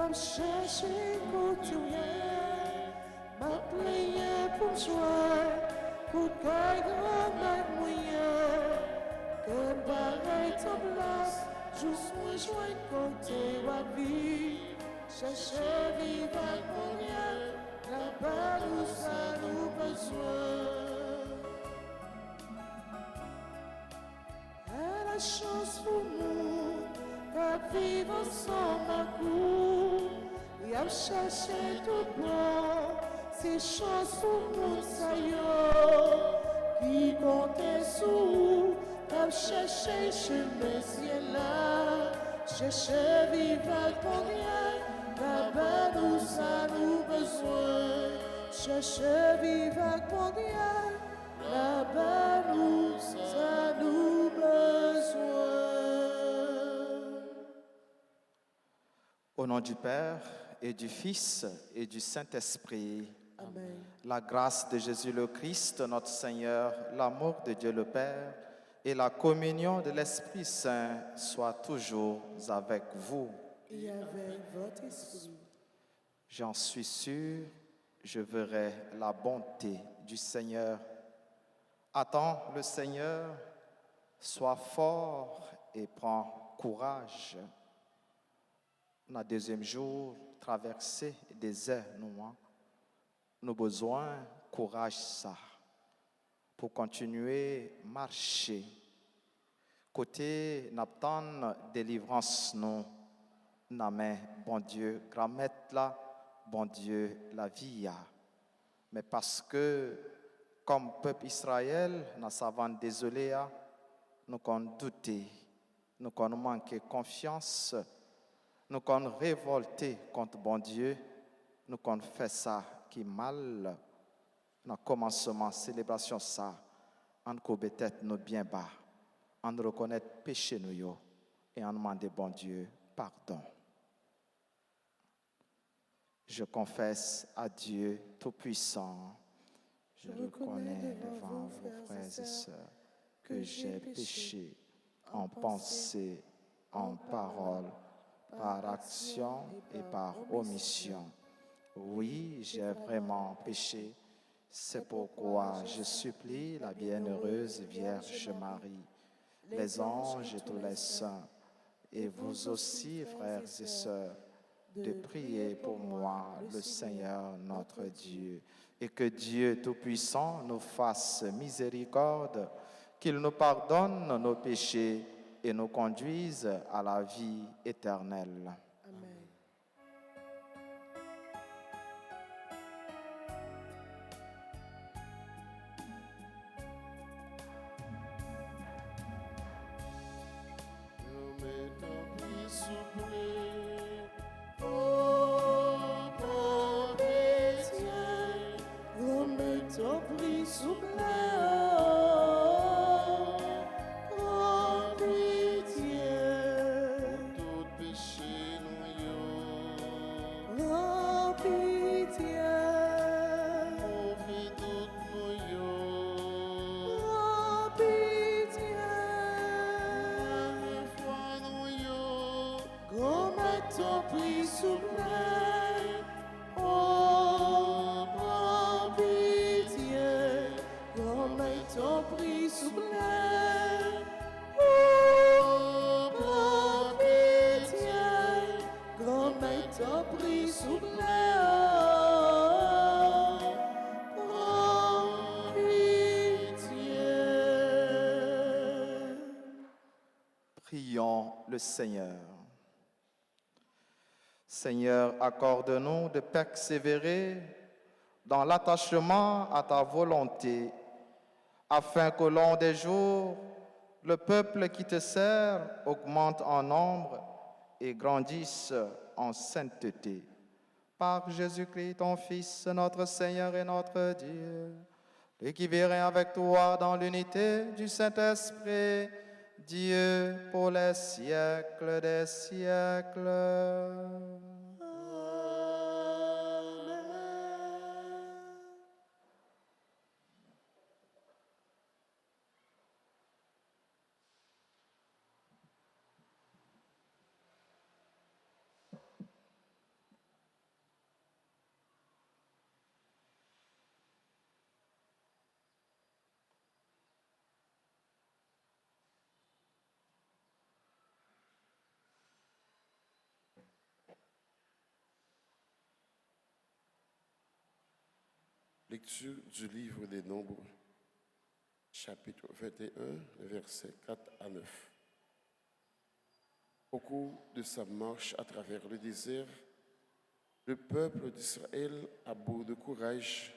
m'a cherché couturier, m'a plié pour jouer, pour caillou ma moyen, que pareil ton place, juste moi jouer côté ma vie, chercher vivre pour rien, là-bas où ça nous besoin. La chance pour nous, de vivre ensemble à coup, et à chercher tout bon, ces chances pour nous, ça y est, qui comptait sous, à chercher chemin ciel-là, chercher vivre pour rien, là-bas où ça nous besoin, chercher vivre pour rien, là-bas où ça nous besoin. Au nom du Père et du Fils et du Saint-Esprit, Amen. la grâce de Jésus le Christ, notre Seigneur, l'amour de Dieu le Père et la communion de l'Esprit Saint soient toujours avec vous. Et avec votre esprit. J'en suis sûr, je verrai la bonté du Seigneur. Attends le Seigneur, sois fort et prends courage. Le deuxième jour, traverser des heures, nous besoin courage ça pour continuer marcher. Côté n'attend délivrance nous, n'amène bon Dieu, gramette là, bon Dieu la vie. Mais parce que comme peuple Israël, nous savons désolé, nous avons douté, nous avons manqué confiance. Nous avons révolté contre bon Dieu, nous avons fait ça qui est mal. Dans le commencement, la célébration, ça, on peut-être nous bien bas, on reconnaît péché nous et on demande bon Dieu pardon. Je confesse à Dieu Tout-Puissant, je reconnais devant vos frères et sœurs que j'ai péché en pensée, en parole, par action et par omission. Oui, j'ai vraiment péché. C'est pourquoi je supplie la bienheureuse Vierge Marie, les anges et tous les saints, et vous aussi, frères et sœurs, de prier pour moi, le Seigneur notre Dieu, et que Dieu Tout-Puissant nous fasse miséricorde, qu'il nous pardonne nos péchés et nous conduise à la vie éternelle. Amen. Prions le Seigneur. Seigneur, accorde-nous de persévérer dans l'attachement à ta volonté, afin qu'au long des jours, le peuple qui te sert augmente en nombre et grandisse en sainteté. Par Jésus-Christ, ton Fils, notre Seigneur et notre Dieu, et qui vit avec toi dans l'unité du Saint-Esprit, Dieu pour les siècles des siècles. Lecture du livre des Nombres, chapitre 21, versets 4 à 9. Au cours de sa marche à travers le désert, le peuple d'Israël, à bout de courage,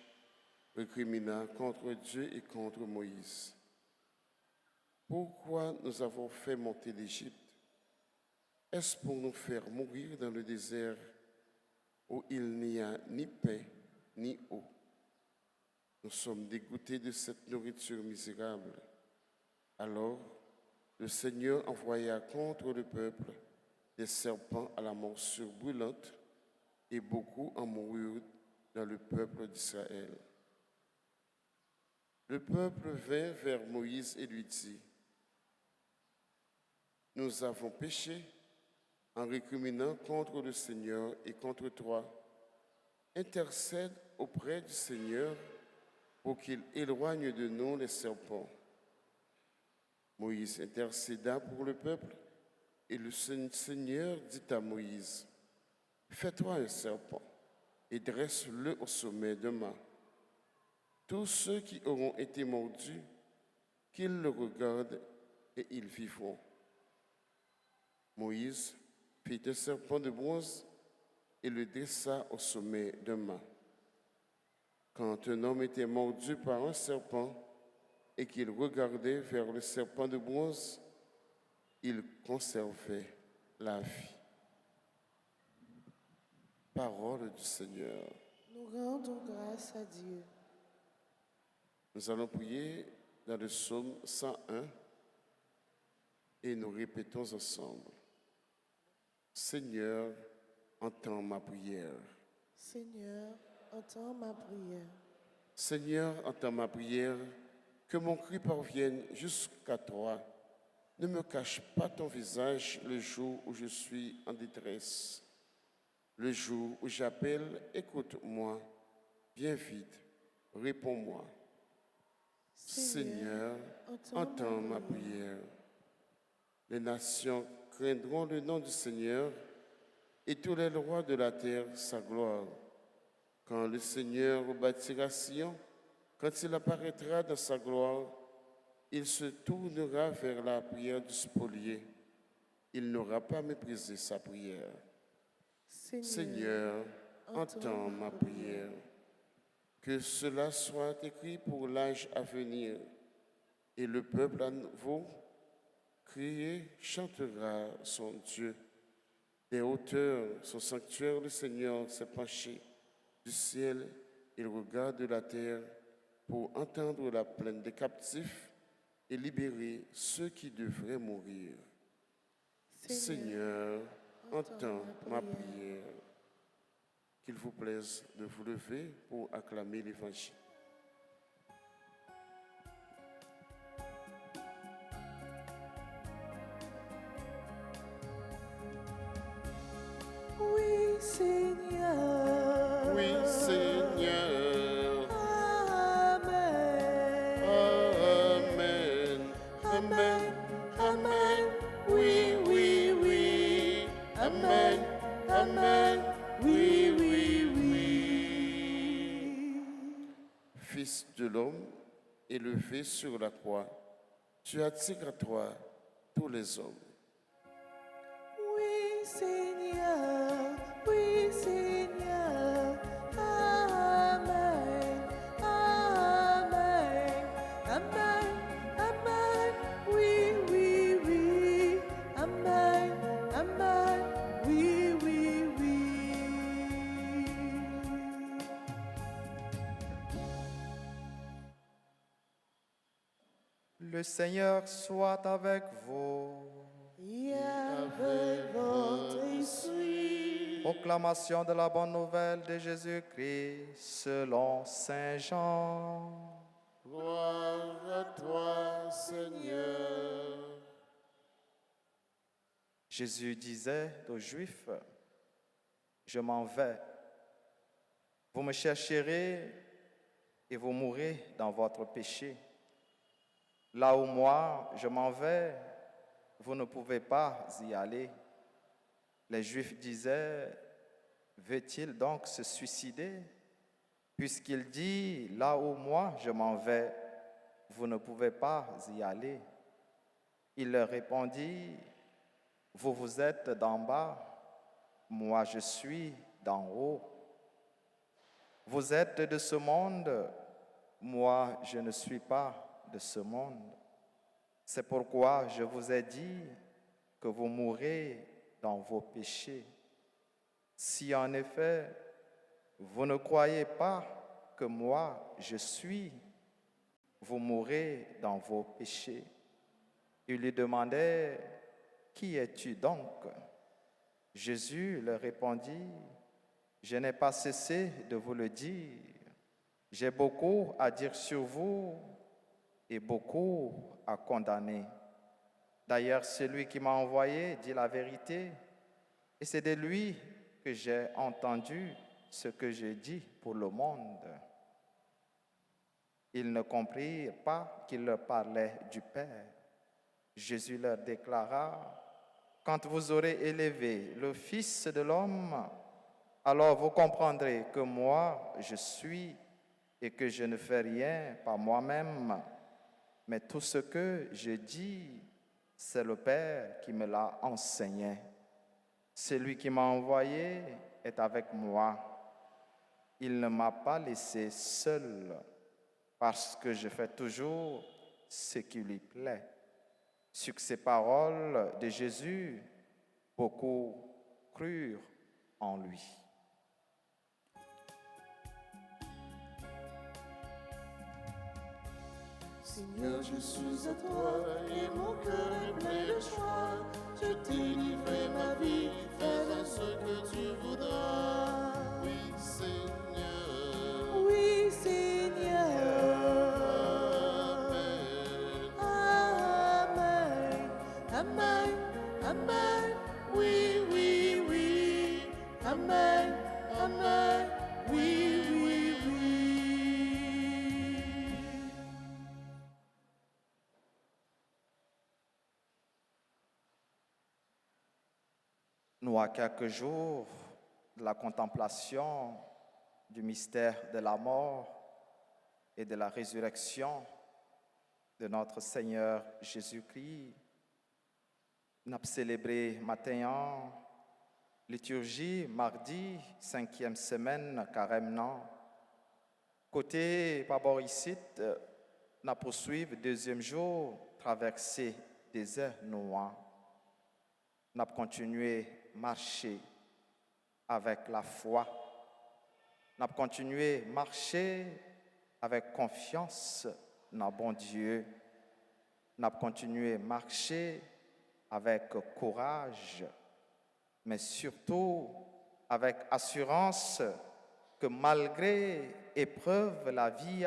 récrimina contre Dieu et contre Moïse. Pourquoi nous avons fait monter d'Égypte? Est-ce pour nous faire mourir dans le désert où il n'y a ni pain ni eau? Nous sommes dégoûtés de cette nourriture misérable. Alors, le Seigneur envoya contre le peuple des serpents à la morsure brûlante, et beaucoup en moururent dans le peuple d'Israël. Le peuple vint vers Moïse et lui dit: Nous avons péché en récriminant contre le Seigneur et contre toi. Intercède auprès du Seigneur pour qu'il éloigne de nous les serpents. Moïse intercéda pour le peuple, et le Seigneur dit à Moïse: Fais-toi un serpent et dresse-le au sommet d'un mât. Tous ceux qui auront été mordus, qu'ils le regardent et ils vivront. Moïse fit un serpent de bronze et le dressa au sommet d'un mât. Quand un homme était mordu par un serpent et qu'il regardait vers le serpent de bronze, il conservait la vie. Parole du Seigneur. Nous rendons grâce à Dieu. Nous allons prier dans le psaume 101 et nous répétons ensemble: Seigneur, entends ma prière. Seigneur, entends ma prière. Seigneur, entends ma prière, que mon cri parvienne jusqu'à toi. Ne me cache pas ton visage le jour où je suis en détresse. Le jour où j'appelle, écoute-moi. Viens vite, réponds-moi. Seigneur, entends ma prière. Les nations craindront le nom du Seigneur et tous les rois de la terre sa gloire. Quand le Seigneur bâtira Sion, quand il apparaîtra dans sa gloire, il se tournera vers la prière du spolié. Il n'aura pas méprisé sa prière. Seigneur, entends ma prière. Que cela soit écrit pour l'âge à venir, et le peuple à nouveau crier chantera son Dieu. Des hauteurs, son sanctuaire, le Seigneur s'est penché. Du ciel, il regarde la terre pour entendre la plainte des captifs et libérer ceux qui devraient mourir. Seigneur, entends ma prière. Qu'il vous plaise de vous lever pour acclamer l'Évangile. Oui, Seigneur. Oui, Seigneur. Amen. Amen. Amen. Amen. Oui, oui, oui. Amen. Amen. Oui, oui, oui. Fils de l'homme, élevé sur la croix, tu attires à toi tous les hommes. Oui, Seigneur. Oui, Seigneur. Amen. Amen. Amen. Amen. Oui, oui, oui. Amen. Amen. Oui, oui, oui. Le Seigneur soit avec vous. Et avec votre esprit. Proclamation de la bonne nouvelle de Jésus-Christ selon Saint Jean. Gloire à toi, Seigneur. Jésus disait aux Juifs: Je m'en vais. Vous me chercherez et vous mourrez dans votre péché. Là où moi, je m'en vais, vous ne pouvez pas y aller. Les Juifs disaient: Veut-il donc se suicider? puisqu'il dit, là où moi je m'en vais, vous ne pouvez pas y aller. Il leur répondit, vous êtes d'en bas, moi je suis d'en haut. Vous êtes de ce monde, moi je ne suis pas de ce monde. C'est pourquoi je vous ai dit que vous mourrez dans vos péchés. Si en effet vous ne croyez pas que moi je suis, vous mourrez dans vos péchés. Il lui demandait, qui es-tu donc? Jésus leur répondit, je n'ai pas cessé de vous le dire. J'ai beaucoup à dire sur vous et beaucoup à condamner. D'ailleurs, celui qui m'a envoyé dit la vérité, et c'est de lui que j'ai entendu ce que j'ai dit pour le monde. Ils ne comprirent pas qu'il leur parlait du Père. Jésus leur déclara, quand vous aurez élevé le Fils de l'homme, alors vous comprendrez que moi, je suis et que je ne fais rien par moi-même, mais tout ce que je dis, c'est le Père qui me l'a enseigné. Celui qui m'a envoyé est avec moi. Il ne m'a pas laissé seul, parce que je fais toujours ce qui lui plaît. Sur ces paroles de Jésus, beaucoup crurent en lui. Seigneur, je suis à toi et mon cœur est plein de joie. Je t'ai livré ma vie, fais ce que tu voudras. Oui, Seigneur. Oui, Seigneur. Amen. Amen. Amen. Oui, oui, oui. Amen. Amen. Oui, oui, oui. Nous, à quelques jours de la contemplation du mystère de la mort et de la résurrection de notre Seigneur Jésus-Christ, nous avons célébré matin liturgie mardi, 5e semaine carême. Côté Pabor ici, nous poursuivons deuxième jour traversée désert noir. Nous avons continué à marcher avec la foi. Nous avons continué à marcher avec confiance dans bon Dieu. Nous avons continué à marcher avec courage, mais surtout avec assurance que malgré épreuve la vie,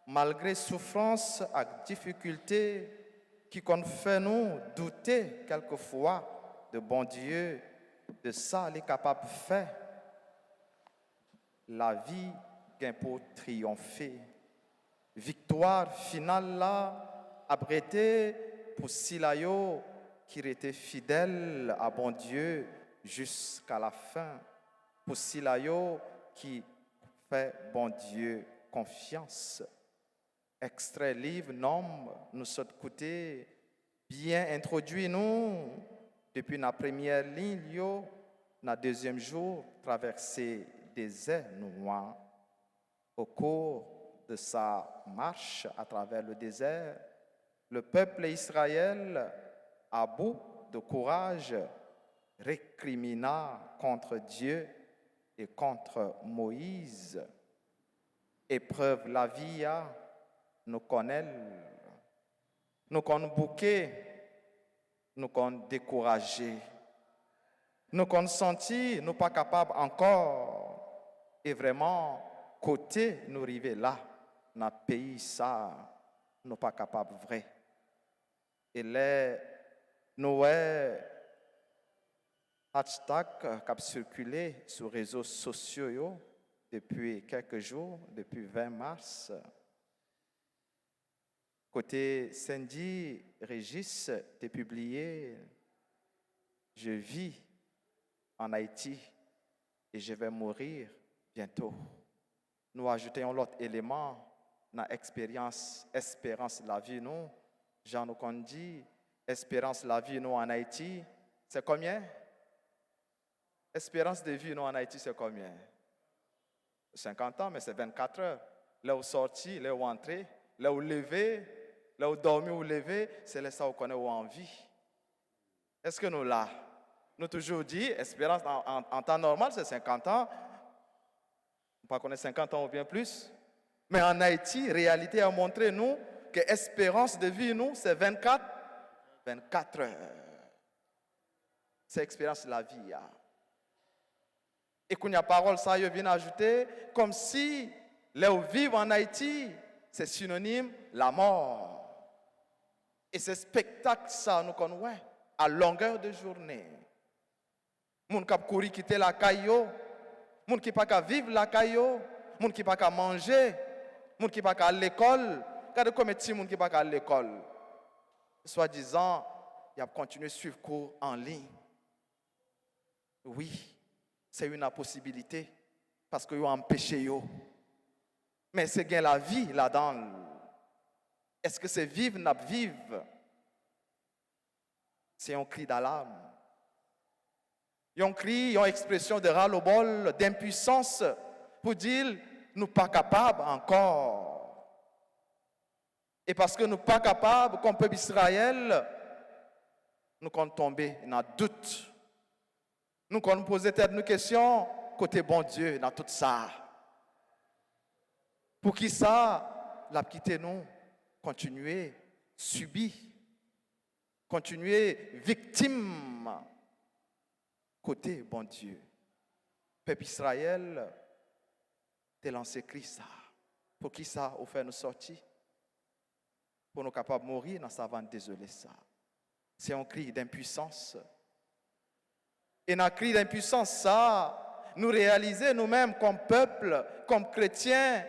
malgré souffrance et difficulté qui qu'on fait nous douter quelquefois de bon Dieu, de ça il est capable de faire, la vie gagne pour triompher. Victoire finale là, abrité pour Silayo qui était fidèle à bon Dieu jusqu'à la fin. Pour Silayo qui fait bon Dieu confiance. Extrait livre nombre nous sommes côté bien introduit nous depuis la première ligne yo, na deuxième jour traverser désert noir. Au cours de sa marche à travers le désert, le peuple Israël, à bout de courage, récrimina contre Dieu et contre Moïse. Épreuve la vie, nous connaissons, nous connaissons bouquet, nous connaissons découragé, nous connaissons senti, nous pas capables encore, et vraiment, côté nous arriver là, dans le pays, ça, nous pas capables vrai. Et là, nous hashtag qui a circulé sur les réseaux sociaux depuis quelques jours, depuis 20 mars. Côté Sandy Régis, t'es publié, je vis en Haïti et je vais mourir bientôt. nous ajoutons l'autre élément dans l'expérience, espérance de la vie, nous. Jean nous dit, espérance de la vie, nous, en Haïti, c'est combien? Espérance de vie, nous, en Haïti, c'est combien? 50 ans, mais c'est 24 heures. Là où sorti, là où entrer, là où lever, là où dormir ou lever, c'est là ça où on est en vie. Est-ce que nous là? Nous toujours dit, espérance en temps normal, c'est 50 ans. Pas qu'on ait 50 ans ou bien plus. Mais en Haïti, réalité a montré nous que l'espérance de vie, nous, c'est 24 heures. C'est l'expérience de la vie. Et qu'on y a parole, ça, il vient ajouter, comme si là où vivre en Haïti, c'est synonyme la mort. Et ce spectacle, ça, nous connaissons à longueur de journée. Moun qui courir quitter la caillou, moun qui pas vivre la caillou, moun qui pas manger, moun qui pas à l'école. Regardez combien de petits moun qui pas à l'école. Soi-disant, il a continué à suivre cours en ligne. Oui, c'est une possibilité parce que yo empêché yo. Mais c'est gain la vie là-dedans. Est-ce que c'est vivre n'a vivre? C'est un cri d'alarme. Un cri, une expression de ras-le-bol, d'impuissance pour dire nous pas capables encore. Et parce que nous pas capables, comme peuple Israël, nous comptons tomber dans le doute. Nous comptons poser tête nos questions côté bon Dieu dans tout ça. Pour qui ça, l'a quitté nous, continuer subi, continuer victime côté bon Dieu. Peuple Israël, t'es lancé Christ ça. Pour qui ça, au fait nous sortir? Pour nous capables de mourir dans sa vente, désolé ça. C'est un cri d'impuissance. Et dans le cri d'impuissance, ça, nous réaliser nous-mêmes comme peuple, comme chrétiens,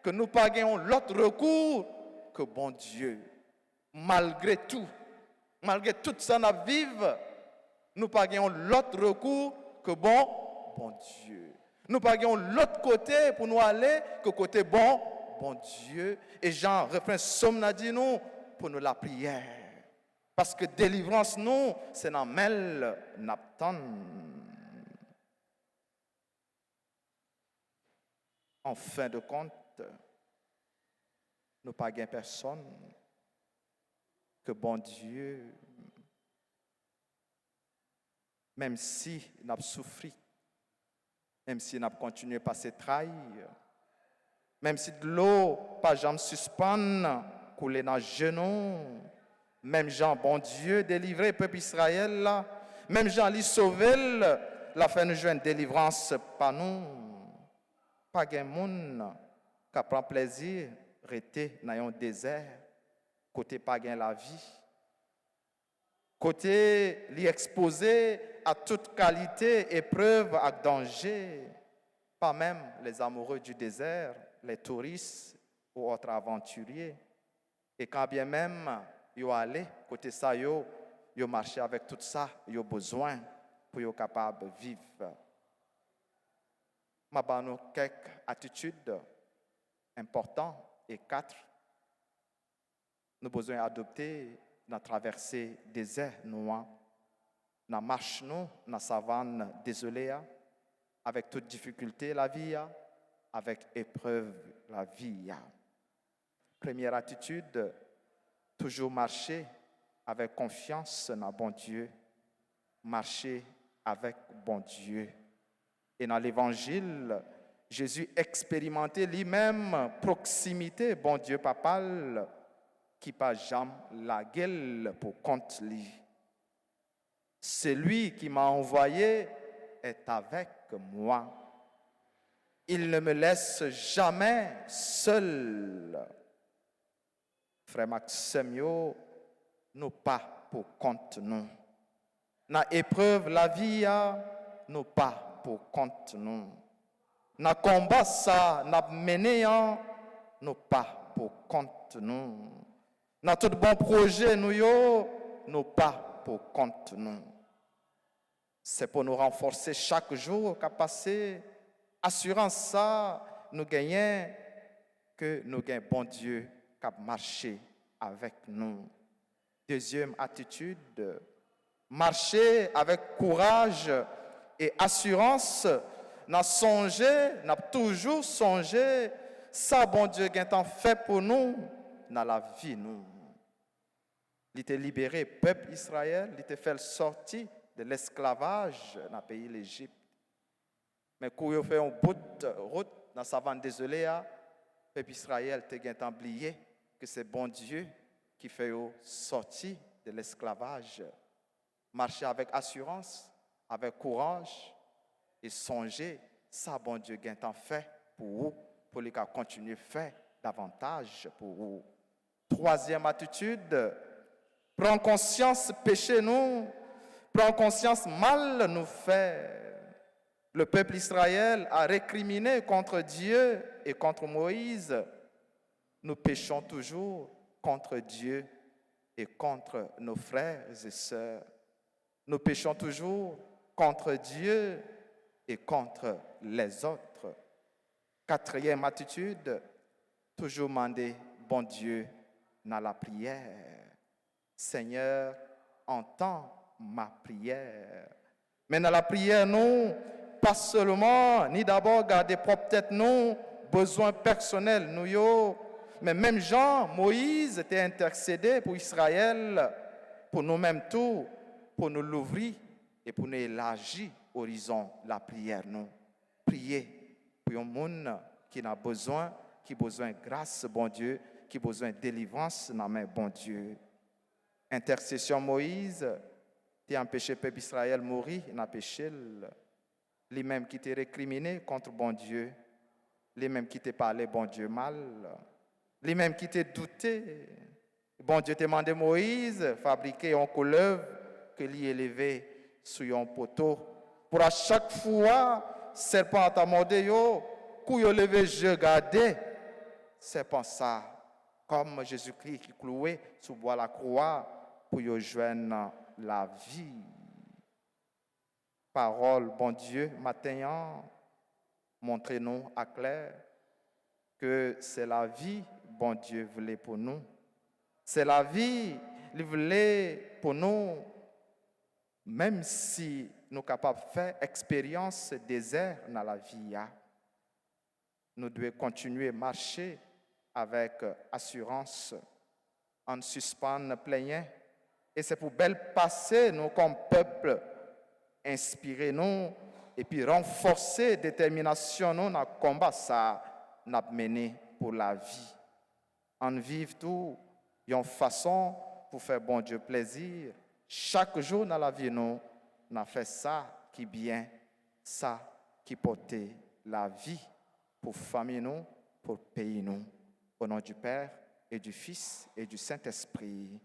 que nous pas gagnons l'autre recours que bon Dieu. Malgré tout ça nous vivons, nous pas gagnons l'autre recours que bon Dieu. Nous pas gagnons l'autre côté pour nous aller que côté bon Dieu. Et Jean, refrain somme n'a dit nous pour nous la prière. Parce que délivrance nous, c'est dans mêle n'attend. En fin de compte, nous pas gagnons personne que bon Dieu. Même si nous avons souffert, même si nous avons continué à passer trail, même si de l'eau pas jamais suspend, couler dans les genoux, même Jean, bon Dieu, délivré le peuple Israël, là, même Jean, lui sauvé, la fin nous joue une délivrance par nous. Pas de monde qui prend plaisir, rester dans un désert, côté pas la vie. Côté lui exposé à toute qualité, épreuve, à danger, pas même les amoureux du désert, les touristes ou autres aventuriers. Et quand bien même yo allé côté ça yo marché avec tout ça, yo besoin pour yo capable vivre. M'a ba nous quelques attitudes importantes et 4 nous besoin adopter dans traversée désert noir, dans marche nous, dans savane désolée, avec toute difficulté la vie, avec épreuve la vie. Première attitude, toujours marcher avec confiance dans bon Dieu, marcher avec bon Dieu. Et dans l'évangile, Jésus expérimentait lui-même proximité bon Dieu papal, qui pas jamais la gueule pour compte lui. Celui qui m'a envoyé est avec moi. Il ne me laisse jamais seul. Frère Maxime, nous pas pour compte nous. Dans l'épreuve la vie, nous pas pour compte nous. Dans combat ça, n'a mené, nous pas pour compte nous. Dans tout bon projet, nous pas pour compte nous. C'est pour nous renforcer chaque jour qu'à passer assurance ça, nous gagnons que nous gagnons bon Dieu qui a marché avec nous. Deuxième attitude, marcher avec courage et assurance. N'a toujours songé, ça bon Dieu qui a fait pour nous dans la vie nous. Il était libéré, peuple Israël, il était fait sortir de l'esclavage dans le pays l'Égypte. Mais quand il fait un bout de route dans la savane désolée, le peuple Israël a oublié que c'est bon Dieu qui fait sortir de l'esclavage. Marcher avec assurance, avec courage et songer, ça bon Dieu a fait pour vous, pour les continuer à faire davantage pour vous. Troisième attitude, prendre conscience péché nous, prendre conscience mal nous fait. Le peuple Israël a récriminé contre Dieu et contre Moïse. Nous péchons toujours contre Dieu et contre nos frères et sœurs. Nous péchons toujours contre Dieu et contre les autres. Quatrième attitude, toujours demander bon Dieu dans la prière. Seigneur, entends ma prière. Mais dans la prière, non, pas seulement, ni d'abord garder propre tête, non, besoins personnels, nous, mais même Jean, Moïse était intercédé pour Israël, pour nous-mêmes tout, pour nous l'ouvrir et pour nous élargir l'horizon la prière, nous. Prier pour un monde qui a besoin de grâce, bon Dieu, qui a besoin de délivrance dans main, bon Dieu. Intercession Moïse, qui a empêché le peuple Israël de mourir dans le péché. Les mêmes qui étaient récriminés contre bon Dieu, les mêmes qui étaient parlé bon Dieu mal, les mêmes qui étaient doutés. Bon Dieu t'a demandé Moïse fabriquer un couleuvre que lui élevé sur un poteau. Pour à chaque fois, serpent t'a demandé yo, couille levé je gardé. Serpent ça, comme Jésus-Christ qui cloué sous bois la croix pour y joindre la vie. Parole, bon Dieu, matin, montrez-nous à clair que c'est la vie, bon Dieu voulait pour nous. C'est la vie, il voulait pour nous, même si nous sommes capables de faire expérience désert dans la vie. Nous devons continuer à marcher avec assurance, en suspens plaignant. Et c'est pour bel passer, nous, comme peuple, inspirer nous et puis renforcer détermination nous dans le combat ça n'a mené pour la vie. En vivre tout, une façon pour faire bon Dieu plaisir. Chaque jour dans la vie nous, on a fait ça qui bien, ça qui portait la vie pour famille nous, pour pays nous. Au nom du Père et du Fils et du Saint-Esprit.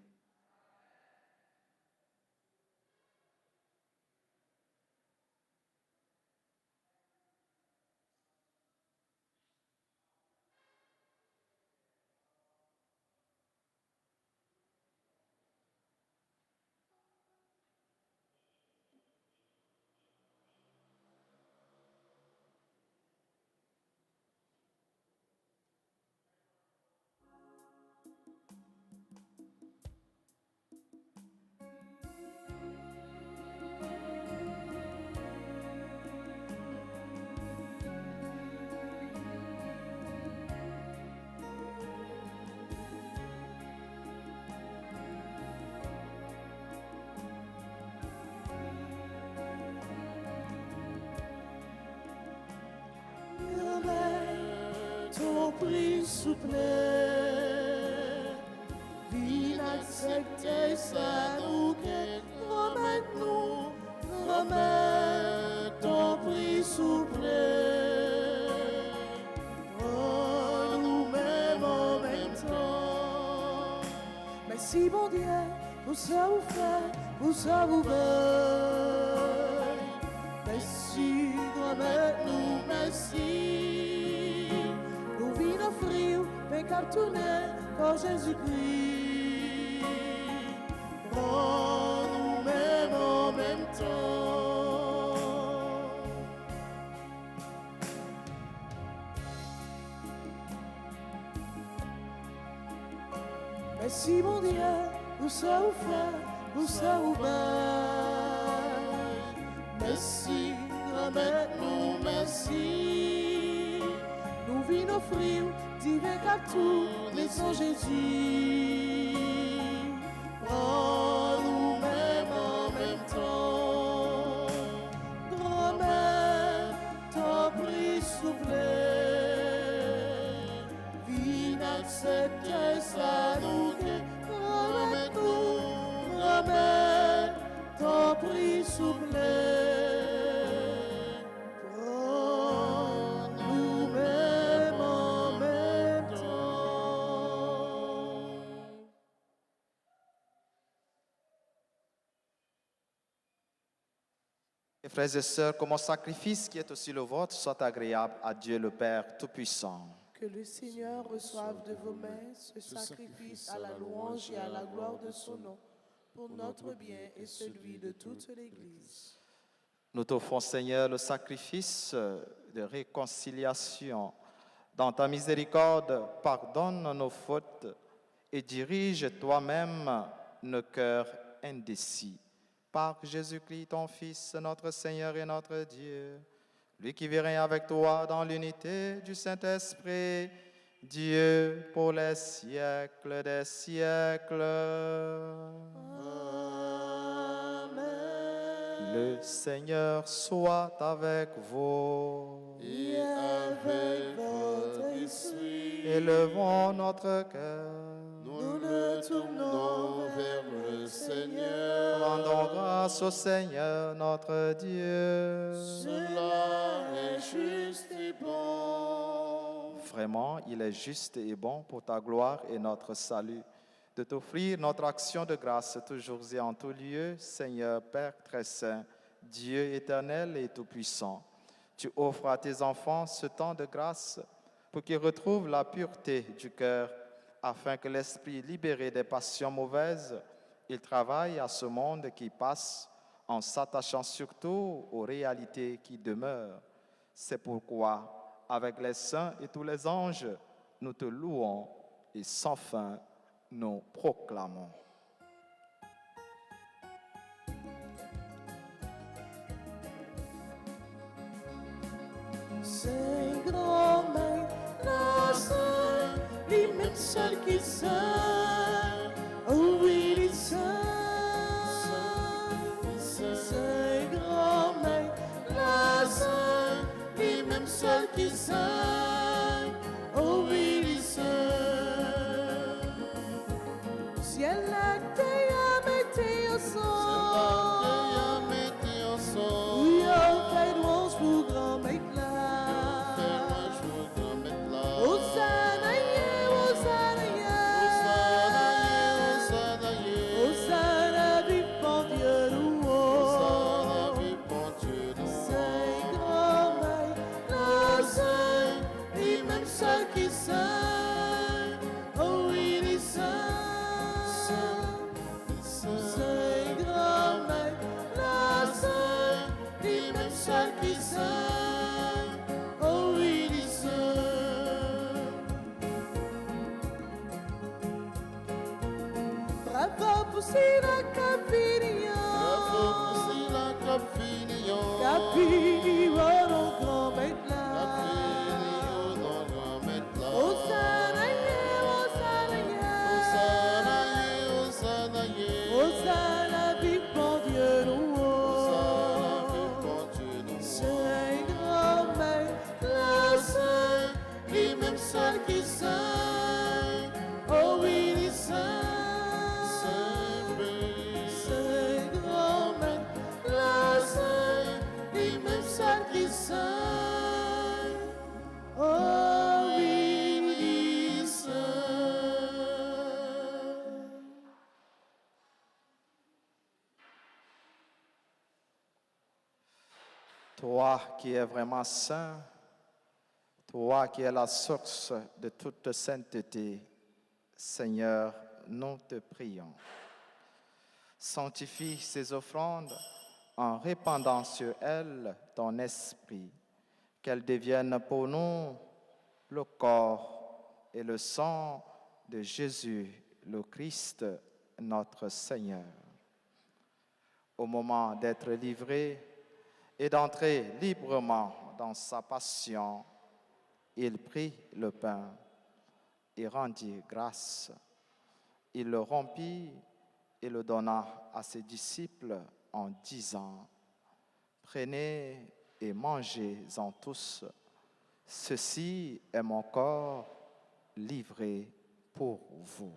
Ton prix souple, viens accepter ça nous que remets-nous, remets ton prix souple, en nous-mêmes en même temps. Merci bon Dieu, pour ça vous faites, pour ça vous faites. Merci, remets-nous, merci. Cap tourner pour Jésus-Christ, en nous-mêmes en même temps. Merci mon Dieu, pour ça ou fait, pour ça ou bien. Merci, grand-mère, nous merci. Nous venons offrir, divers qu'à tout, laissons Jésus. Prends nous-mêmes en même temps. Grand-mère, t'en prie, soufflez. Viens accepter ça, nous promettons. Grand-mère, t'en prie, soufflez. Et frères et sœurs, que mon sacrifice qui est aussi le vôtre soit agréable à Dieu le Père Tout-Puissant. Que le Seigneur reçoive de vos mains ce sacrifice à la louange et à la gloire de son nom, pour notre bien et celui de toute l'Église. Nous t'offrons, Seigneur, le sacrifice de réconciliation. Dans ta miséricorde, pardonne nos fautes et dirige toi-même nos cœurs indécis. Par Jésus-Christ, ton Fils, notre Seigneur et notre Dieu, lui qui vit règne avec toi dans l'unité du Saint-Esprit, Dieu pour les siècles des siècles. Amen. Le Seigneur soit avec vous. Et avec votre esprit. Élevons notre cœur. Nous le tournons vers le Seigneur. Rendons grâce au Seigneur notre Dieu. Cela est juste et bon. Vraiment, il est juste et bon pour ta gloire et notre salut, de t'offrir notre action de grâce toujours et en tout lieu, Seigneur Père très saint, Dieu éternel et tout-puissant. Tu offres à tes enfants ce temps de grâce pour qu'ils retrouvent la pureté du cœur, afin que l'esprit libéré des passions mauvaises, il travaille à ce monde qui passe en s'attachant surtout aux réalités qui demeurent. C'est pourquoi, avec les saints et tous les anges, nous te louons et sans fin nous proclamons. Saint grand-mère, la saint, lui-même seul qui saint. Oh oui, il est saint. Saint grand-mère, la saint, lui-même seul qui saint. Oh oui, il est saint. Ciel la terre mettez ensemble. Oui, on fait louange pour grand-mère. Hosanna, yeah, Hosanna, yeah. Hosanna, vive mon Dieu, louange. Saint grand-mère, la saint, lui-même seul qui saint. Oh, il est saint. Saint grand-mère, la saint, lui-même seul qui saint. Oh, il est saint. Bravo pour Sila Capignon. Capignon, non grand-mère là. Hosanna, yeah, Hosanna, yeah. Hosanna, vive mon Dieu, louange. Saint grand-mère, la saint, lui-même seul qui saint. Oh oui, il est saint. Saint grand-mère, la saint, lui-même seul qui saint. Oh oui, il est saint. Toi qui es vraiment saint, toi qui es la source de toute sainteté, Seigneur, nous te prions. Sanctifie ces offrandes en répandant sur elles ton esprit, qu'elles deviennent pour nous le corps et le sang de Jésus, le Christ, notre Seigneur. Au moment d'être livré et d'entrer librement dans sa passion, il prit le pain et rendit grâce. Il le rompit et le donna à ses disciples en disant, « Prenez et mangez-en tous. Ceci est mon corps livré pour vous. »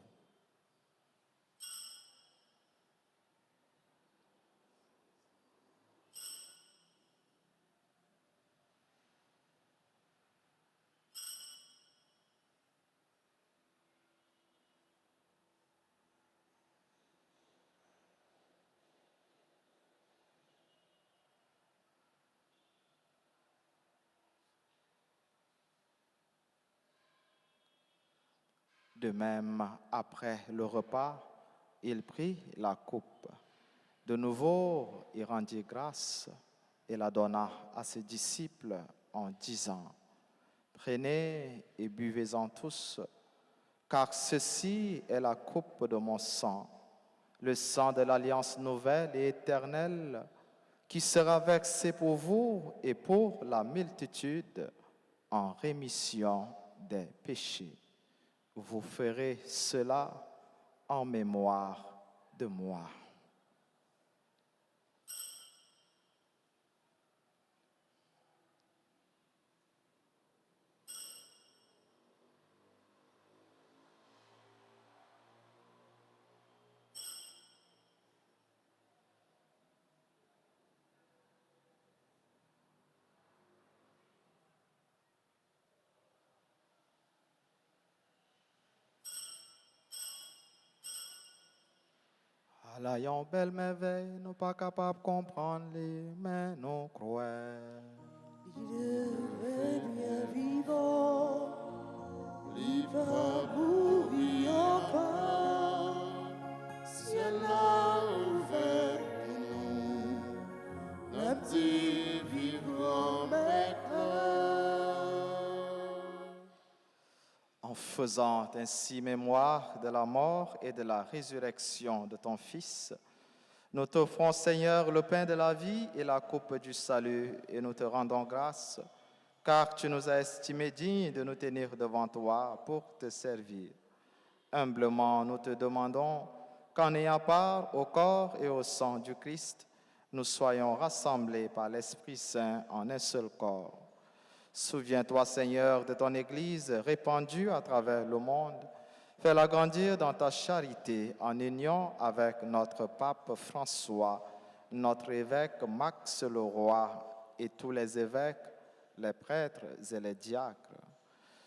De même, après le repas, il prit la coupe. De nouveau, il rendit grâce et la donna à ses disciples en disant, « Prenez et buvez-en tous, car ceci est la coupe de mon sang, le sang de l'alliance nouvelle et éternelle, qui sera versé pour vous et pour la multitude en rémission des péchés. Vous ferez cela en mémoire de moi. » Allant belle merveille, nous pas capables de comprendre les, mais nous croyons. Il est bien vivant, il va mourir encore. Ciel a ouvert pour nous, un petit vivant maintenant. En faisant ainsi mémoire de la mort et de la résurrection de ton Fils, nous t'offrons, Seigneur, le pain de la vie et la coupe du salut, et nous te rendons grâce, car tu nous as estimés dignes de nous tenir devant toi pour te servir. Humblement, nous te demandons qu'en ayant part au corps et au sang du Christ, nous soyons rassemblés par l'Esprit Saint en un seul corps. Souviens-toi, Seigneur, de ton Église répandue à travers le monde. Fais-la grandir dans ta charité en union avec notre pape François, notre évêque Max Leroy et tous les évêques, les prêtres et les diacres.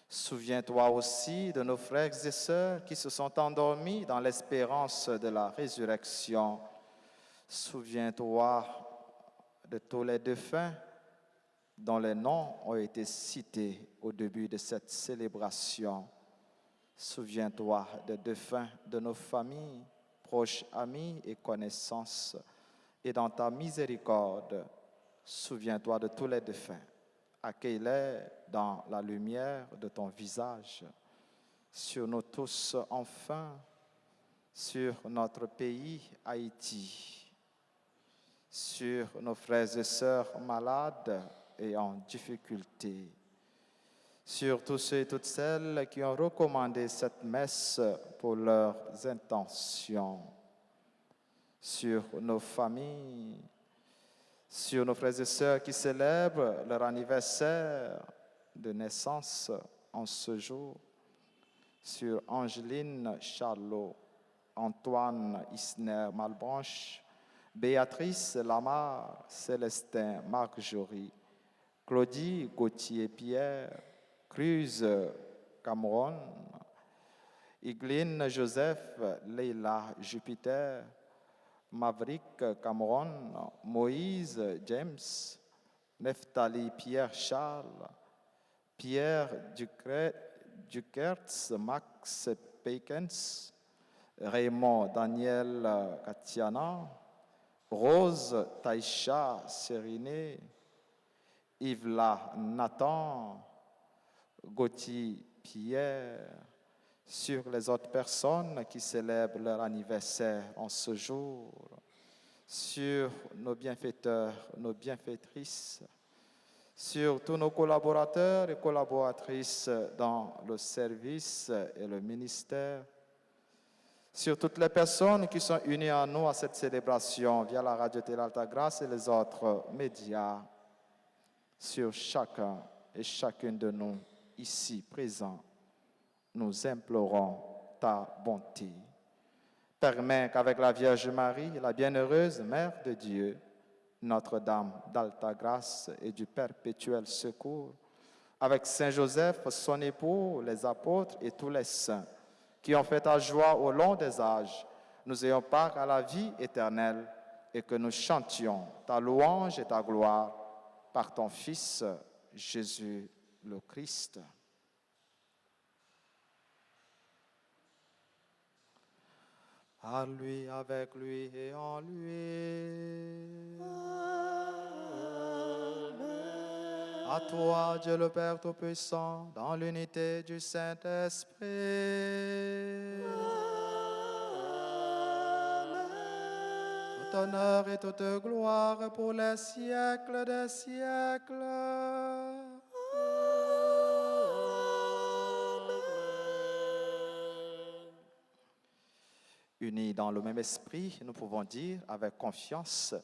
Souviens-toi aussi de nos frères et sœurs qui se sont endormis dans l'espérance de la résurrection. Souviens-toi de tous les défunts dont les noms ont été cités au début de cette célébration. Souviens-toi des défunts de nos familles, proches, amis et connaissances, et dans ta miséricorde, souviens-toi de tous les défunts. Accueille-les dans la lumière de ton visage. Sur nous tous, enfin, sur notre pays, Haïti, sur nos frères et sœurs malades et en difficulté, sur tous ceux et toutes celles qui ont recommandé cette messe pour leurs intentions, sur nos familles, sur nos frères et sœurs qui célèbrent leur anniversaire de naissance en ce jour, sur Angeline Charlot, Antoine Isner Malbranche, Béatrice Lamar, Célestin Marc-Jory, Claudie Gauthier-Pierre, Cruz Cameron, Igline Joseph, Leila Jupiter, Maverick Cameron, Moïse James, Neftali Pierre Charles, Pierre Dukertz, Max Peikens, Raymond Daniel Katiana, Rose Taïcha Sériné, Yvla Nathan, Gauthier Pierre, sur les autres personnes qui célèbrent leur anniversaire en ce jour, sur nos bienfaiteurs, nos bienfaitrices, sur tous nos collaborateurs et collaboratrices dans le service et le ministère, sur toutes les personnes qui sont unies à nous à cette célébration via la radio Télé Alta Grâce et les autres médias, sur chacun et chacune de nous ici présents, nous implorons ta bonté. Permets qu'avec la Vierge Marie, la bienheureuse Mère de Dieu, Notre-Dame d'Alta Grâce et du Perpétuel Secours, avec Saint Joseph, son époux, les apôtres et tous les saints qui ont fait ta joie au long des âges, nous ayons part à la vie éternelle et que nous chantions ta louange et ta gloire par ton Fils, Jésus le Christ. À lui, avec lui et en lui. À toi, Dieu le Père Tout-Puissant, dans l'unité du Saint-Esprit. Tout honneur et toute gloire pour les siècles des siècles. Unis dans le même esprit, nous pouvons dire avec confiance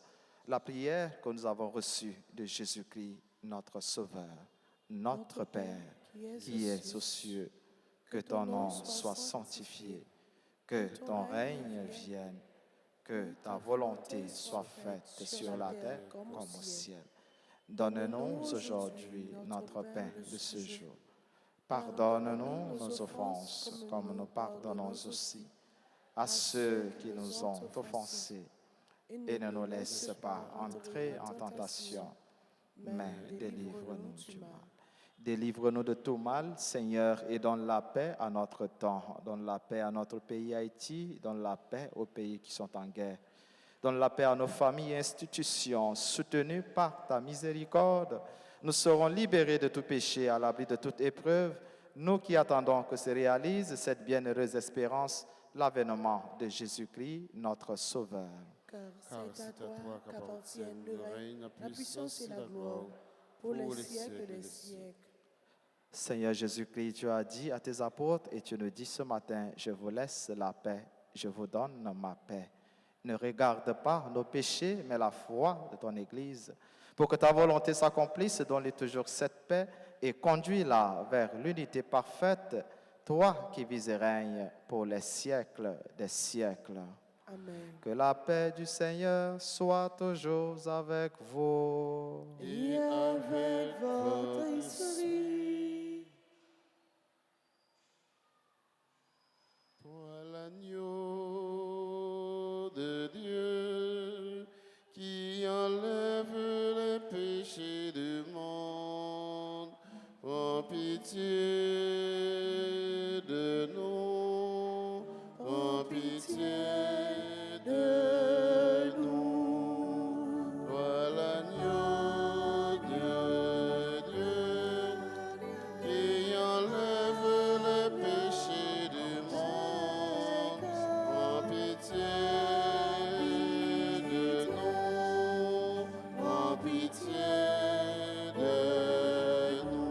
la prière que nous avons reçue de Jésus-Christ, notre Sauveur, notre Père, qui es aux cieux, que ton nom soit sanctifié, que ton règne vienne, que ta volonté soit faite sur la terre comme au ciel. Donne-nous aujourd'hui notre pain de ce jour. Pardonne-nous nos offenses, comme nous pardonnons aussi à ceux qui nous ont offensés, et ne nous laisse pas entrer en tentation, mais délivre-nous du mal. Délivre-nous de tout mal, Seigneur, et donne la paix à notre temps, donne la paix à notre pays Haïti, donne la paix aux pays qui sont en guerre, donne la paix à nos familles et institutions, soutenues par ta miséricorde. Nous serons libérés de tout péché, à l'abri de toute épreuve, nous qui attendons que se réalise cette bienheureuse espérance, l'avènement de Jésus-Christ, notre Sauveur. Car c'est à toi qu'appartiennent le règne, la puissance et la gloire, pour les siècles des siècles. Seigneur Jésus-Christ, tu as dit à tes apôtres et tu nous dis ce matin, je vous laisse la paix, je vous donne ma paix. Ne regarde pas nos péchés, mais la foi de ton Église. Pour que ta volonté s'accomplisse, donne-lui toujours cette paix et conduis-la vers l'unité parfaite, toi qui vis et règnes pour les siècles des siècles. Amen. Que la paix du Seigneur soit toujours avec vous. Et avec votre esprit. Toi l'agneau de Dieu qui enlève les péchés du monde, prends pitié de nous, prends pitié de nous. Toi l'agneau de Dieu qui enlève les péchés du monde, prends pitié de nous, prends pitié de nous.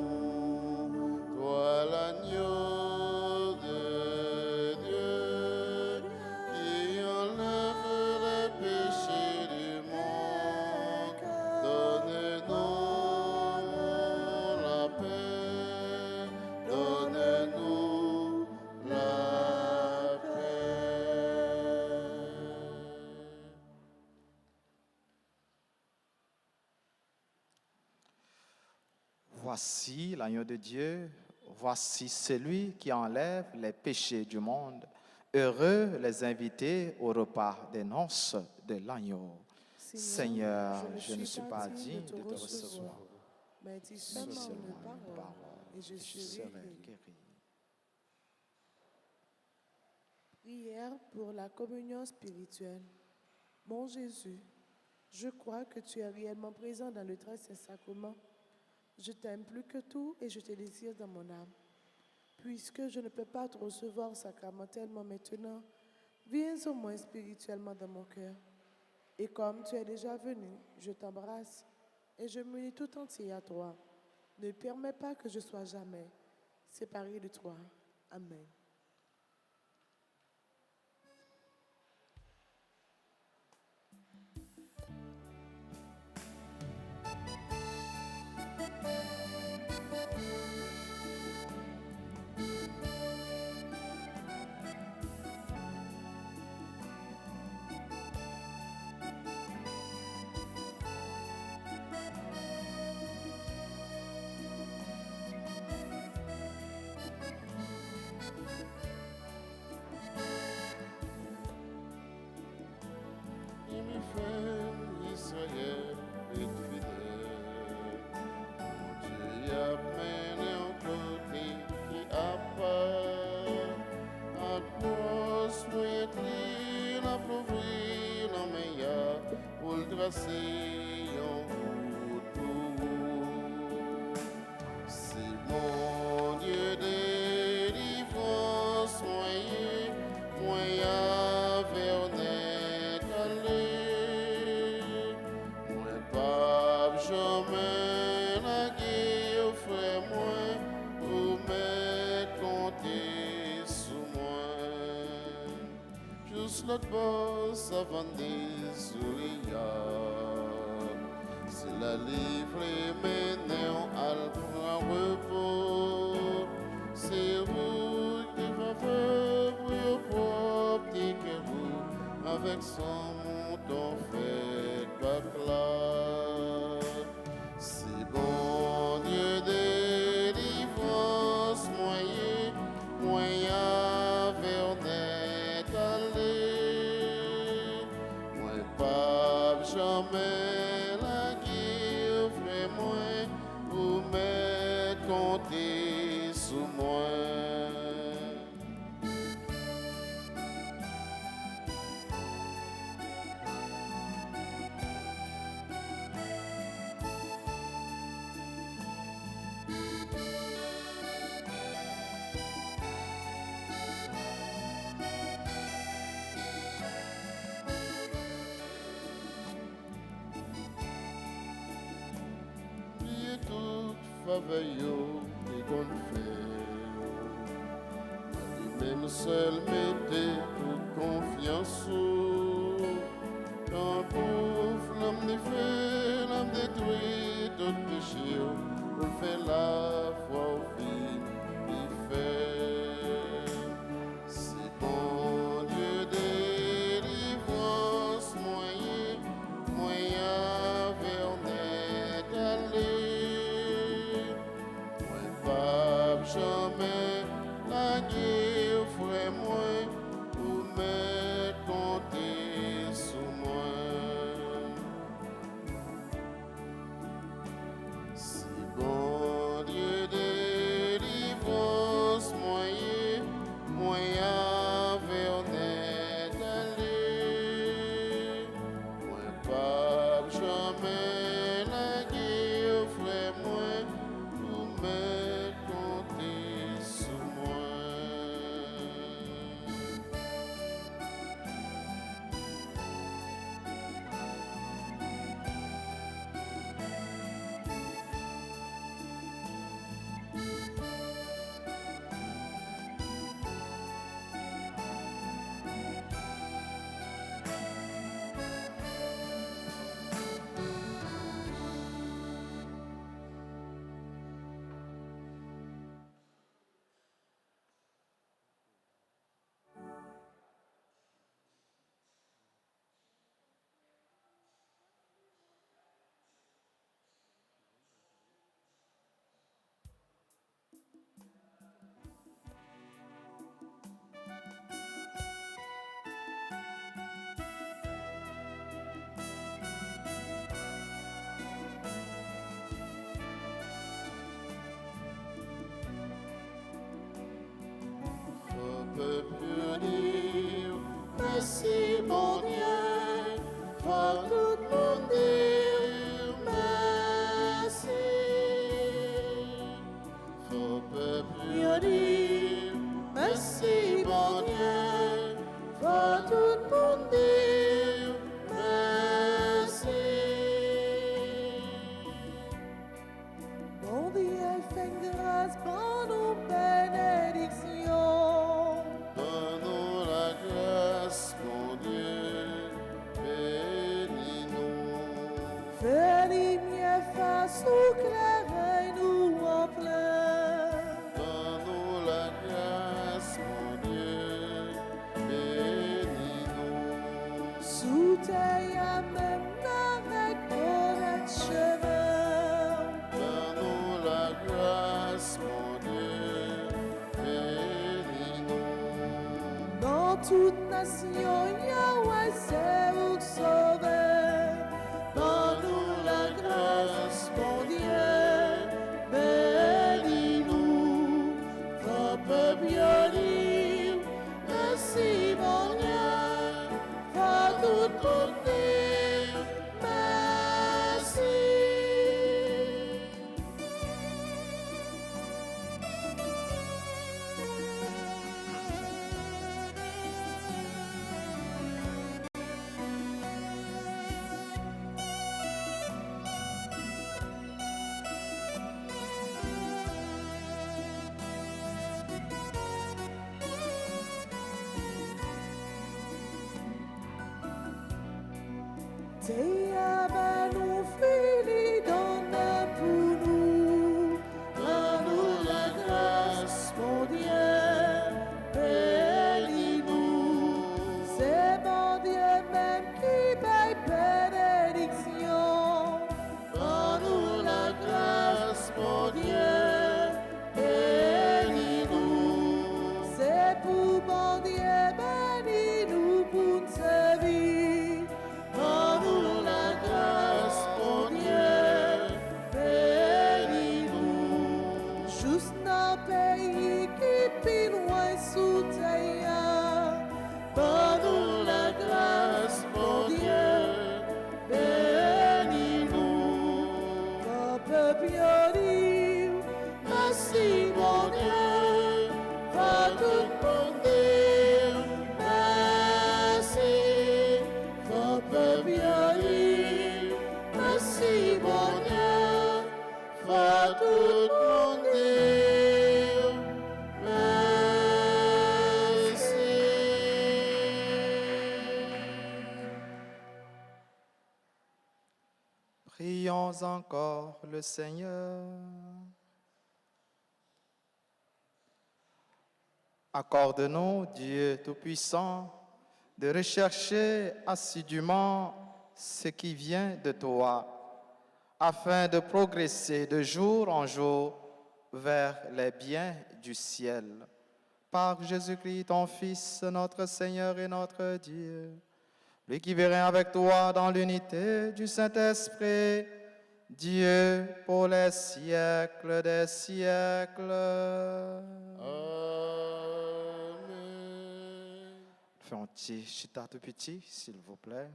Toi l'agneau de Dieu qui enlève les péchés du monde, donne-nous la paix, donne-nous la paix. Voici l'agneau de Dieu, voici celui qui enlève les péchés du monde. Heureux les invités au repas des noces de l'agneau. Seigneur, je ne suis pas digne de te recevoir, mais dis mais seulement seulement une une parole, parole, et je et je serai serai guéri. guéri. Prière pour la communion spirituelle. Mon Jésus, je crois que tu es réellement présent dans le très saint sacrement. Je t'aime plus que tout et je te désire dans mon âme. Puisque je ne peux pas te recevoir sacramentellement maintenant, viens au moins spirituellement dans mon cœur. Et comme tu es déjà venu, je t'embrasse et je m'unis tout entier à toi. Ne permets pas que je sois jamais séparé de toi. Amen. Et mes frères Israël est fidèle. Mon Dieu y a mené en côté qui a pas. À cause de l'écrit, la plouvrie, la meilleure, pour le tracer en route pour vous. C'est mon Dieu délivrance, moyen vers net aller. Moi pas jamais la guerre, frère moi, ou mettre compter sous moi. Juste l'autre boss avant des oreilles. C'est la livre maintenant à prendre repos. C'est vous qui va faire pour propre que vous avec son montant fait pas clair. C'est bon Dieu délivrance moyen vers net aller. Moi pas jamais la guerre frère moi pour mettre compter sous moi. Priez toute faveur et qu'on fait. Lui-même seul mettez toute confiance. Quand pauvre l'homme défait, l'homme détruit tout péché. On fait la foi au film il fait. C'est bon Dieu délivrance moyen vers net aller. Moi pas jamais la guerre frère moi pour mettre compter sous moi. Si bon Dieu délivre fais grâce pour nos bénédictions. Donne-nous la grâce, mon Dieu, bénis-nous. Fais lumière face au clair et nous en plein. Donne-nous la grâce, mon Dieu, bénis-nous. Sous tes même n'arrête pas notre chemin. Donne-nous la grâce, mon Dieu, bénis-nous. Dans toute nation, Yahweh, c'est vous sauver. Donne-nous la grâce, mon Dieu, bénis-nous. Ton peuple libre, merci, mon Dieu, va tout côté, merci. Tes amas nous finis donne pour nous. Donne-nous la grâce, mon Dieu, bénis-nous. C'est mon Dieu même qui paye bénédiction. Donne-nous la grâce, mon Dieu, bénis-nous. C'est pour mon Dieu, bénis-nous pour ta vie. Donne-nous la grâce, mon Dieu, bénis-nous. Juste dans le pays qui pile loin sous terre. Donne-nous la grâce, mon Dieu, bénis-nous. Ton peuple libre, merci, mon Dieu, va tout bondir, merci. Ton peuple libre, merci, mon Dieu, va tout bondir, merci. Prions encore le Seigneur. Accorde-nous, Dieu Tout-Puissant, de rechercher assidûment ce qui vient de toi, afin de progresser de jour en jour vers les biens du ciel. Par Jésus-Christ, ton Fils, notre Seigneur et notre Dieu, lui qui vit avec toi dans l'unité du Saint-Esprit, Dieu pour les siècles des siècles. Amen. Fais un petit chita tout petit, s'il vous plaît.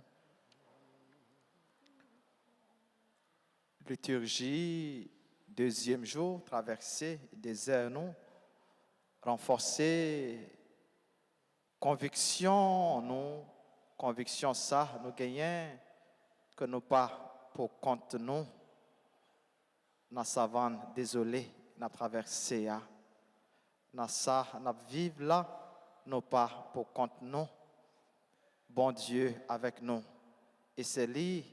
Liturgie, deuxième jour, traversée des nous, renforcer conviction, ça, nous gagnons, que nous pas pour compte nous, dans savane, désolé, n'a traversé, dans ça, n'a vivre là, nous pas pour compte nous, bon Dieu avec nous. Et c'est lui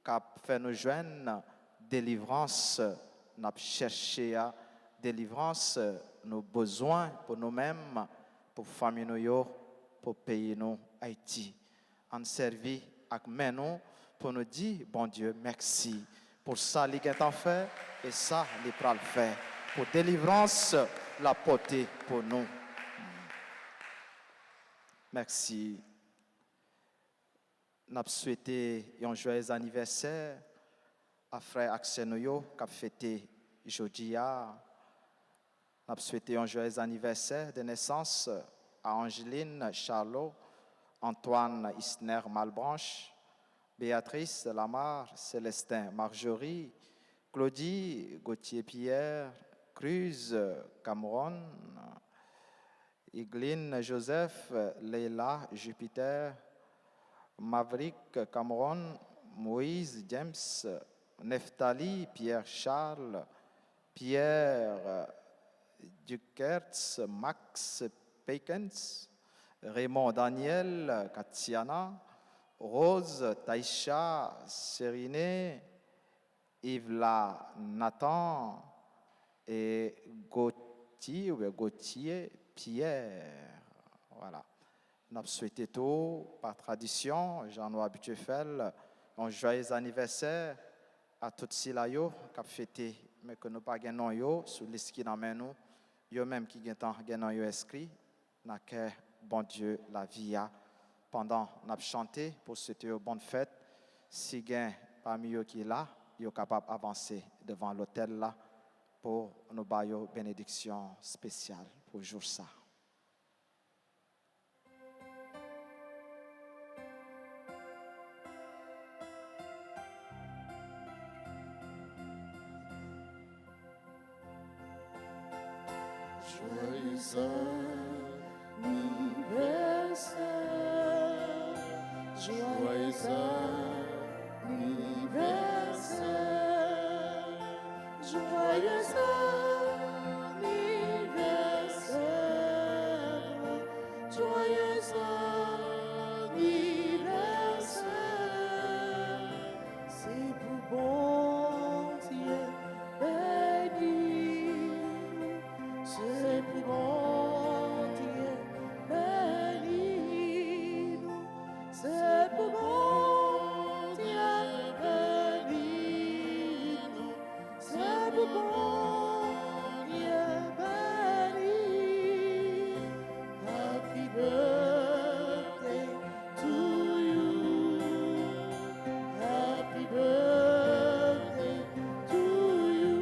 qui a fait nous joindre délivrance, n'a cherché à délivrance, nos besoins pour nous-mêmes, pour famille nous, pour pays nous, Haïti. En servi avec nous pour nous dire, bon Dieu, merci. Pour ça, il est en fait, et ça, il est le faire. Pour délivrance, la portée pour nous. Merci. Nous souhaitons un joyeux anniversaire à frère Axel Noyo qui a fêté aujourd'hui. Nous souhaitons un joyeux anniversaire de naissance à Angeline Charlot, Antoine Isner Malbranche, Béatrice Lamar, Célestin Marjorie, Claudie Gauthier Pierre, Cruz Cameron, Igline Joseph, Leila Jupiter, Maverick Cameron, Moïse James, Neftali Pierre Charles, Pierre Dukertz, Max Peikens, Raymond Daniel, Katiana, Rose, Taïcha, Sériné, Yves Nathan et Gauthier Pierre. Voilà. Nous souhaitons tout, par tradition, Jean-Noël habituel, un joyeux anniversaire à tous ceux qui ont fêté, mais que nous pas gagnons yo sur liste qui nous nous, yo même qui gagnent yo inscrit, n'a que bon Dieu la vie a pendant n'a chanté pour souhaiter une bonne fête. Si gain parmi eux qui est là, yo capable d'avancer devant l'hôtel là pour nous bailler bénédiction spéciale pour jour ça. Joyeux anniversaire, joyeux anniversaire, joyeux anniversaire, joyeux anniversaire, c'est pour bon Dieu béni. C'est pour bon Dieu bénis-nous, c'est pour bon Dieu bénis-nous, c'est pour bon Dieu bénis. Happy birthday to you, happy birthday to you.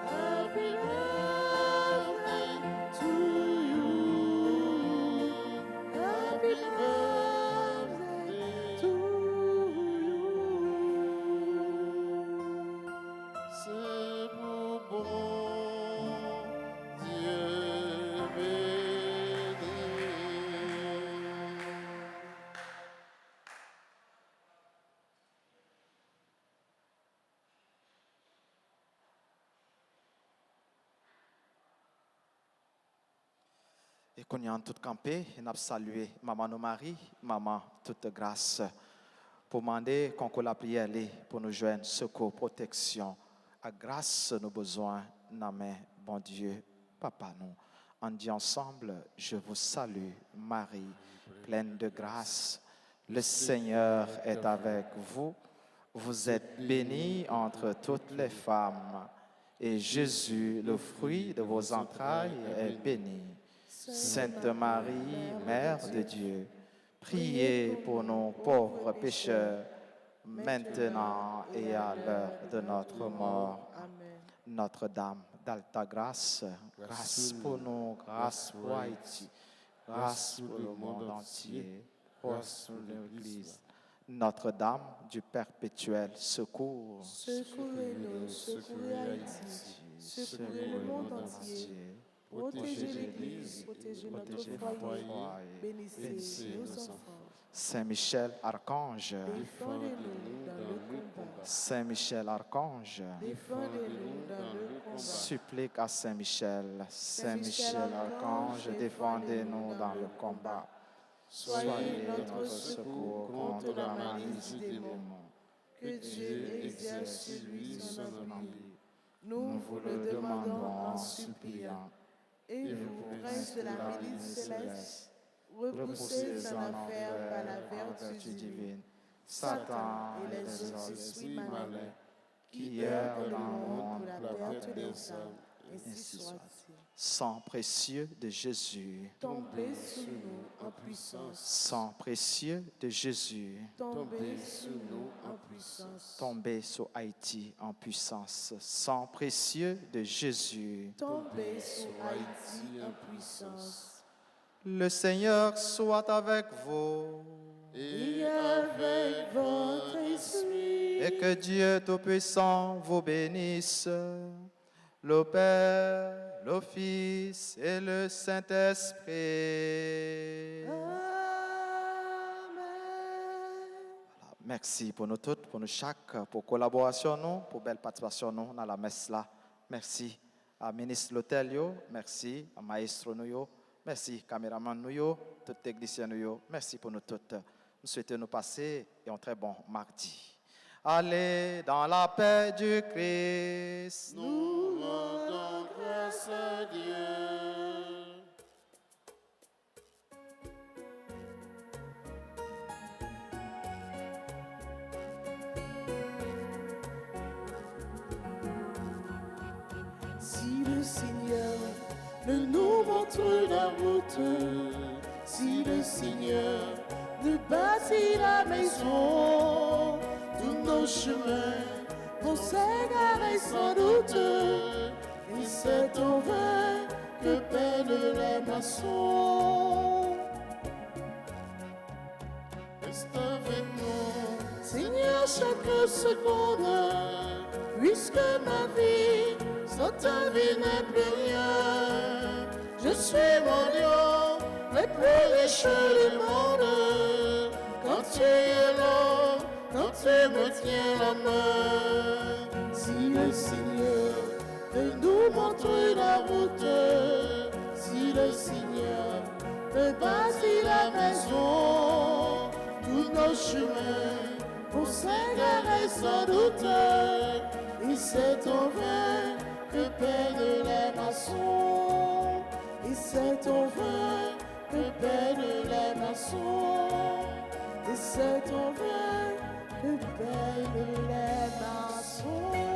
Happy birthday to you. Happy birthday to you. C'est pour bon Dieu béni. Et qu'on y a en tout campé, et nous salué Maman nos Marie, Maman toute grâce, pour demander qu'on la prière pour nous joindre secours, protection, à grâce nos besoins, dans main, bon Dieu, Papa nous. On dit ensemble, je vous salue, Marie, pleine de grâce, le Seigneur est avec vous. Vous êtes bénie entre toutes les femmes, et Jésus, le fruit de vos entrailles, est béni. Sainte Marie, Mère de Dieu, priez pour nos pauvres pécheurs, maintenant et à l'heure de notre mort. Amen. Notre-Dame d'Alta Grâce, grâce pour nous, grâce pour Haïti, grâce pour le monde entier, grâce pour l'Église. Notre-Dame du perpétuel secours, Secourez-nous, secourez Haïti, secourez le monde entier. Protégez l'Église, protégez notre foyer, bénissez nos enfants. Saint-Michel Archange, Défendez-nous dans le combat. Saint-Michel Archange, Défendez-nous dans le combat. supplique à Saint-Michel, Saint-Michel Archange, défendez-nous dans le combat. Soyez notre secours contre la malice du démon. Que Dieu exerce sur lui son empire. Nous vous le demandons en suppliant. Et vous, prince de la milice céleste, repoussez en enfer par la vertu divine Satan et les autres esprits malins qui errent dans le monde pour la perte des âmes. Ainsi soit-il. Sang précieux de Jésus, Tombez sur nous en puissance. sang précieux de Jésus, Tombez sur nous en puissance. tombez sur Haïti en puissance. Sang précieux de Jésus, Tombez sur Haïti en puissance. le Seigneur soit avec vous Et avec votre esprit. et que Dieu Tout-Puissant vous bénisse, le Père, le Fils et le Saint-Esprit. Amen. Merci pour nous toutes, pour nous chaque, pour collaboration, nous, pour belle participation nous dans la messe là. Merci à ministre l'hôtel, merci à maestro nous, merci caméraman nous, tout technicien nous, merci pour nous toutes. Nous souhaitons nous passer un très bon mardi. Allez dans la paix du Christ. Nous rendons grâce à Dieu. Si le Seigneur ne nous montre la route, si le Seigneur ne bâtit la maison, tous nos chemins vont s'égarer sans doute, et c'est en vain que peine les maçons. Reste avec nous, Seigneur, chaque seconde, puisque ma vie sans ta vie n'est plus rien. Je suis mon lion, mais pour lécher le monde. Quand tu es là, quand tu me tiens la main. Si le Seigneur veut nous montrer la route, si le Seigneur veut bâtir la maison, tous nos chemins vont s'égarer sans doute, et c'est en vain que peinent les maçons, et c'est en vain que peinent les maçons, et c'est en vain que peinent les maçons.